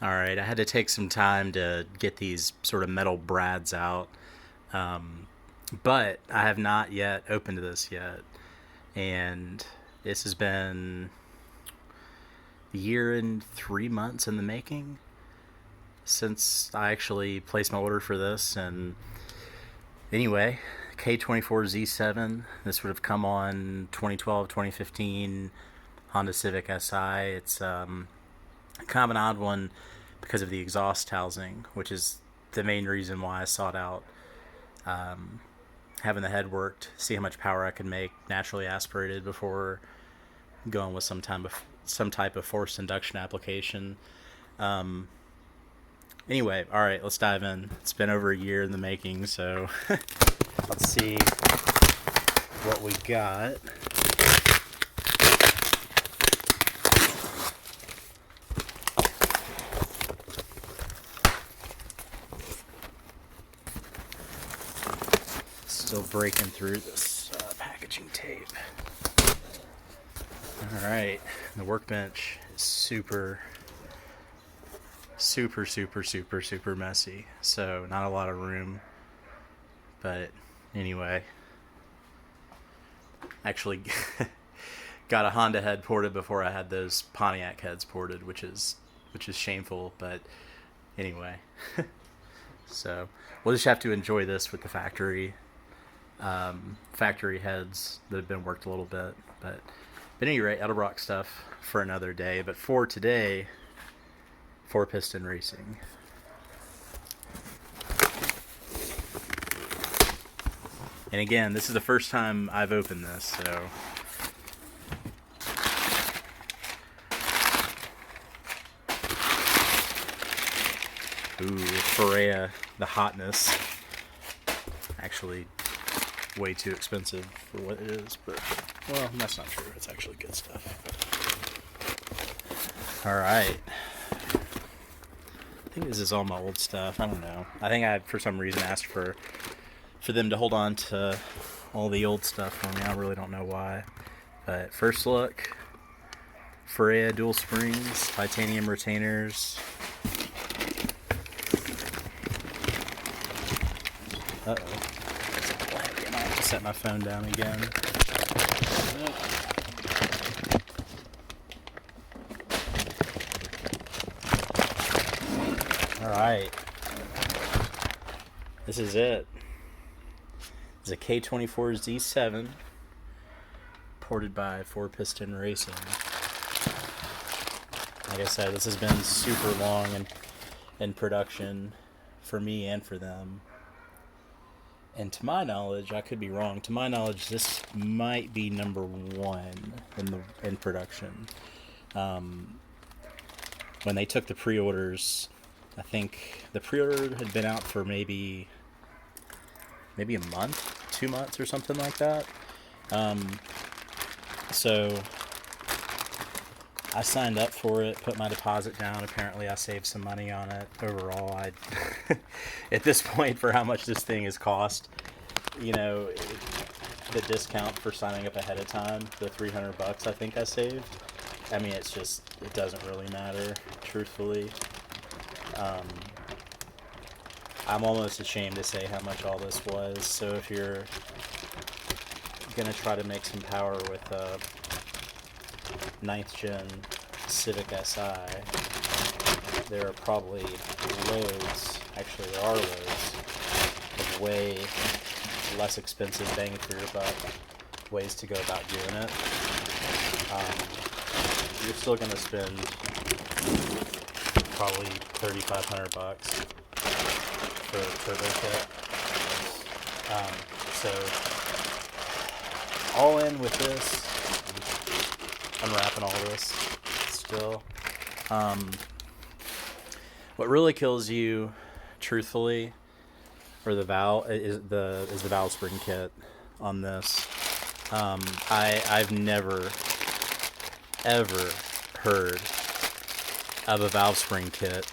All right, I had to take some time to get these sort of metal brads out, but I have not yet opened this yet, and this has been a year and 3 months in the making since I actually placed my order for this. And anyway, K24Z7. This would have come on 2012, 2015 Honda Civic Si. It's kind of an odd one because of the exhaust housing, which is the main reason why I sought out having the head worked, see how much power I could make naturally aspirated before going with some type of forced induction application. Um, anyway, all right, let's dive in. It's been over a year in the making, so let's see what we got. Still breaking through this packaging tape. All right, the workbench is super messy, so not a lot of room. But anyway, actually got a Honda head ported before I had those Pontiac heads ported, which is shameful. But anyway, so we'll just have to enjoy this with the factory heads that have been worked a little bit. But at any rate, Edelbrock stuff for another day. But for today, for Piston racing. And again, this is the first time I've opened this, so ooh, Ferrea, the hotness. Actually, way too expensive for what it is, but well, that's not true. It's actually good stuff. All right. I think this is all my old stuff. I don't know. I think I, for some reason, asked for them to hold on to all the old stuff for me. I really don't know why. But first look, Ferrea dual springs, titanium retainers. Uh-oh. I have to set my phone down again. Alright. This is it. It's a K24Z7 ported by 4Piston Racing. Like I said, this has been super long in production for me and for them. And to my knowledge, I could be wrong. To my knowledge, this might be number one in production. When they took the pre-orders, I think the pre-order had been out for maybe a month, 2 months, or something like that. So I signed up for it, put my deposit down. Apparently, I saved some money on it. Overall, I at this point, for how much this thing has cost, the discount for signing up ahead of time, the $300 I think I saved. I mean, it doesn't really matter, truthfully. I'm almost ashamed to say how much all this was. So if you're gonna try to make some power with a 9th gen Civic Si, there are probably there are loads of way less expensive bang for your buck ways to go about doing it. You're still gonna spend probably $3,500 for a turbo kit. So all in with this, unwrapping all this still. What really kills you, truthfully, or the valve is the valve spring kit on this. I've never ever heard of a valve spring kit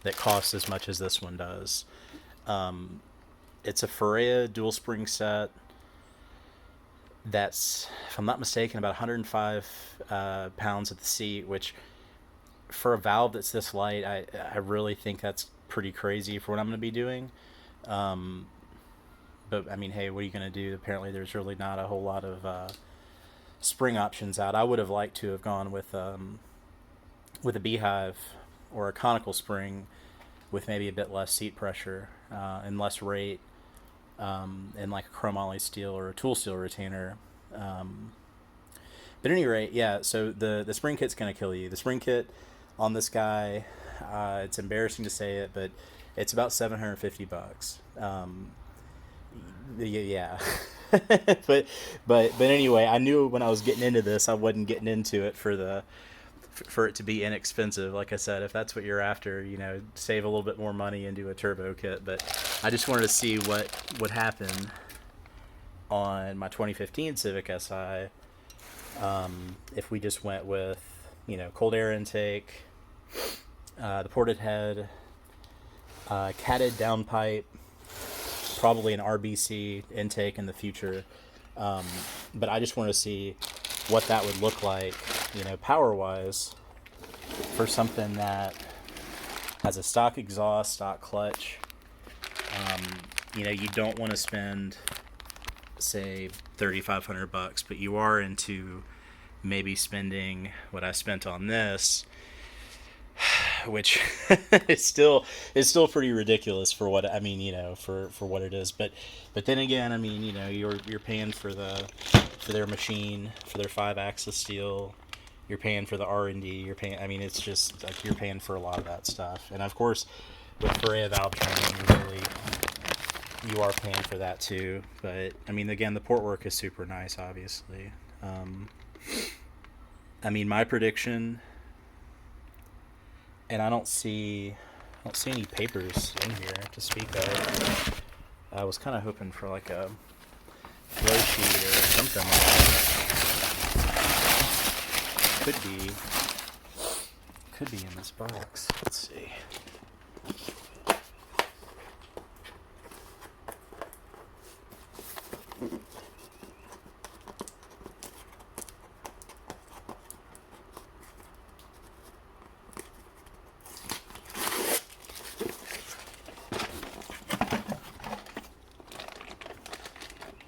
that costs as much as this one does. It's a Ferrea dual spring set that's, if I'm not mistaken, about 105 pounds at the seat, which for a valve that's this light, I really think that's pretty crazy for what I'm going to be doing. Um, but I mean, hey, what are you going to do? Apparently, there's really not a whole lot of spring options out. I would have liked to have gone with a beehive or a conical spring with maybe a bit less seat pressure and less rate, and like a chromoly steel or a tool steel retainer. Um, but at any rate, yeah. So the spring kit's gonna kill you. The spring kit on this guy, it's embarrassing to say it, but it's about $750. Yeah. But anyway, I knew when I was getting into this, I wasn't getting into it for it to be inexpensive. Like I said, if that's what you're after, save a little bit more money and do a turbo kit. But I just wanted to see what would happen on my 2015 Civic Si, if we just went with cold air intake, the ported head, catted downpipe, probably an RBC intake in the future. But I just want to see what that would look like, power wise, for something that has a stock exhaust, stock clutch. You don't want to spend, say, $3,500, but you are into maybe spending what I spent on this, which is still pretty ridiculous for what I mean, for what it is. But then again, I mean, you're paying for their machine, for their 5-axis steel. You're paying for the R&D. You're paying. I mean, it's just like you're paying for a lot of that stuff. And of course, with Ferrea valve training, you are paying for that too. But I mean, again, the port work is super nice, obviously. I mean, my prediction, and I don't see any papers in here to speak of. I was kind of hoping for like a flow sheet or something like that. Could be in this box. Let's see.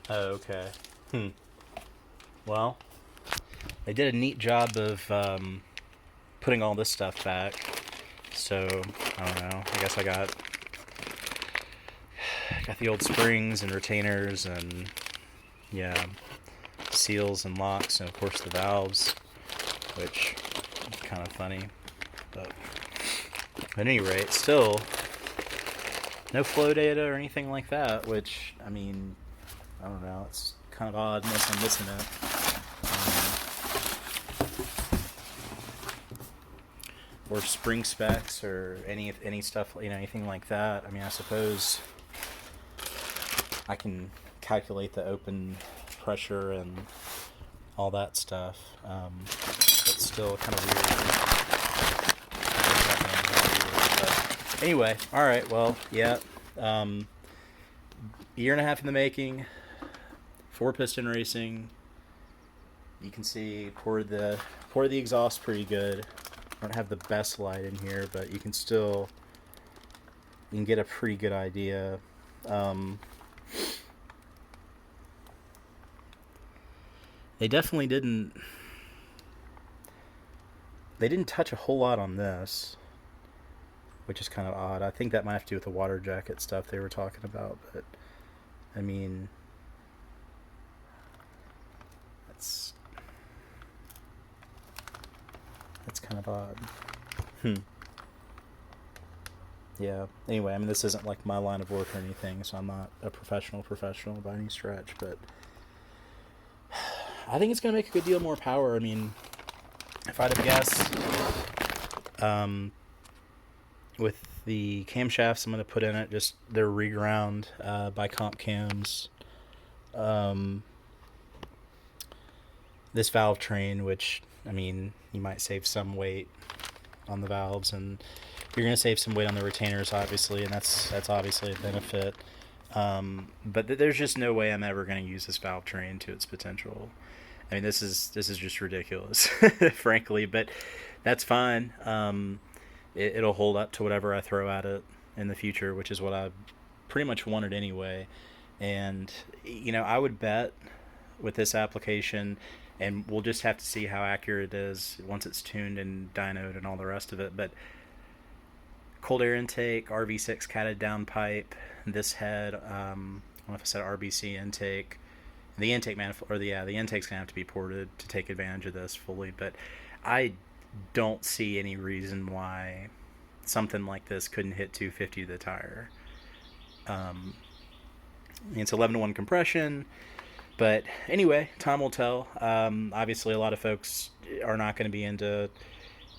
Oh, okay. Well, they did a neat job of putting all this stuff back. So, I don't know. I guess I got the old springs and retainers and, yeah, seals and locks, and of course the valves, which is kind of funny. But at any rate, still no flow data or anything like that, which, I mean, I don't know, it's kind of odd unless I'm missing it. Or spring specs or any stuff, anything like that. I mean, I suppose I can calculate the open pressure and all that stuff. It's still kind of weird. But anyway, all right. Well, yeah. Year and a half in the making. 4-piston racing. You can see pour the exhaust pretty good. I don't have the best light in here, but you can get a pretty good idea. They definitely didn't touch a whole lot on this, which is kind of odd. I think that might have to do with the water jacket stuff they were talking about, but I mean, that's kind of odd. Yeah. Anyway, I mean, this isn't like my line of work or anything, so I'm not a professional by any stretch, but I think it's going to make a good deal more power. I mean, if I'd have guessed, with the camshafts I'm going to put in it, just they're reground by comp cams. This valve train, which, I mean, you might save some weight on the valves, and you're going to save some weight on the retainers, obviously, and that's obviously a benefit. But there's just no way I'm ever going to use this valve train to its potential. I mean, this is just ridiculous, frankly. But That's fine. It'll hold up to whatever I throw at it in the future, which is what I pretty much wanted anyway. And I would bet with this application, and we'll just have to see how accurate it is once it's tuned and dynoed and all the rest of it. But cold air intake, RV6 catted downpipe, this head, I don't know if I said RBC intake. The intake manifold, or the intake's gonna have to be ported to take advantage of this fully. But I don't see any reason why something like this couldn't hit 250 to the tire. It's 11-to-1 compression. But anyway, time will tell. Obviously, a lot of folks are not going to be into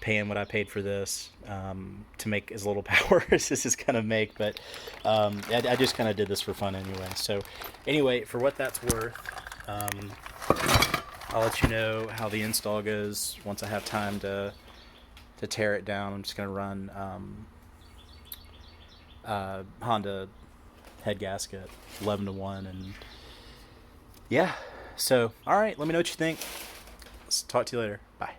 paying what I paid for this to make as little power as this is going to make. But I just kind of did this for fun anyway. So anyway, for what that's worth, I'll let you know how the install goes once I have time to tear it down. I'm just going to run Honda head gasket 11-to-1 and yeah. So, all right, let me know what you think. Let's talk to you later. Bye.